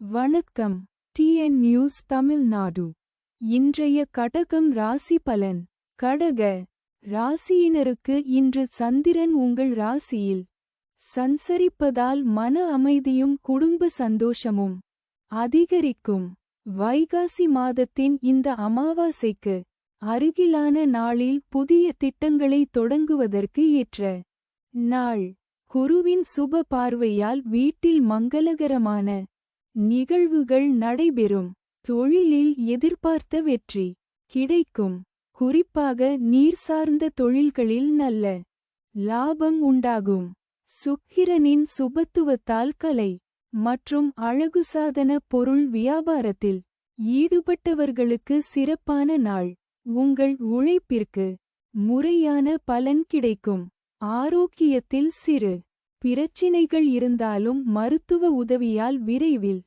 வணக்கம். TN news Tamil Nadu. இன்றைய கடகம் ராசி பலன். கடக ராசியினருக்கு இன்று சந்திரன் உங்கள் ராசியில் சஞ்சரிப்பதால் மன அமைதியும் குடும்ப சந்தோஷமும் அதிகரிக்கும். வைகாசி மாதத்தின் இந்த அமாவாசைக்கு அருகிலான நாளில் புதிய திட்டங்களை தொடங்குவதற்கு ஏற்ற நாள். குருவின் சுப பார்வையால் வீட்டில் மங்களகரமான நிகழ்வுகள் நடைபெறும். தொழிலில் எதிர்பார்த்த வெற்றி கிடைக்கும். குறிப்பாக நீர் சார்ந்த தொழில்களில் நல்ல லாபம் உண்டாகும். சுக்கிரனின் சுபத்துவத்தால் கலை மற்றும் அழகு சாதன பொருள் வியாபாரத்தில் ஈடுபட்டவர்களுக்கு சிறப்பான நாள். உங்கள் உழைப்பிற்கு முறையான பலன் கிடைக்கும். ஆரோக்கியத்தில் சிறு பிரச்சினைகள் இருந்தாலும் மருத்துவ உதவியால் விரைவில்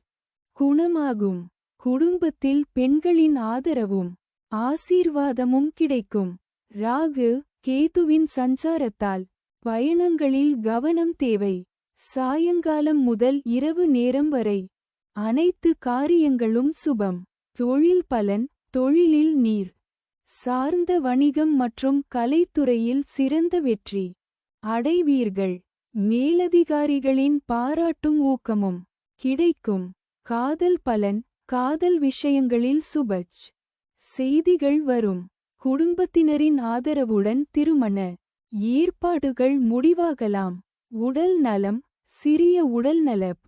குணமாகும். குடும்பத்தில் பெண்களின் ஆதரவும் ஆசீர்வாதமும் கிடைக்கும். ராகு கேதுவின் சஞ்சாரத்தால் பயணங்களில் கவனம் தேவை. சாயங்காலம் முதல் இரவு நேரம் வரை அனைத்து காரியங்களும் சுபம். தொழில் பலன். தொழிலில் நீர் சார்ந்த வணிகம் மற்றும் கலைத்துறையில் சிறந்த வெற்றி அடைவீர்கள். மேலதிகாரிகளின் பாராட்டும் ஊக்கமும் கிடைக்கும். காதல் பலன். காதல் விஷயங்களில் சுபச் செய்திகள் வரும். குடும்பத்தினரின் ஆதரவுடன் திருமண ஏற்பாடுகள் முடிவாகலாம். உடல் நலம். சிறிய உடல்நலப்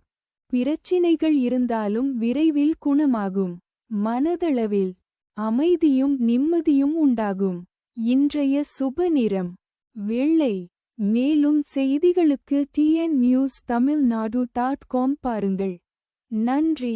பிரச்சினைகள் இருந்தாலும் விரைவில் குணமாகும். மனதளவில் அமைதியும் நிம்மதியும் உண்டாகும். இன்றைய சுப நிறம் வெள்ளை. மேலும் செய்திகளுக்கு tnnews tamilnadu.com பாருங்கள். நன்றி.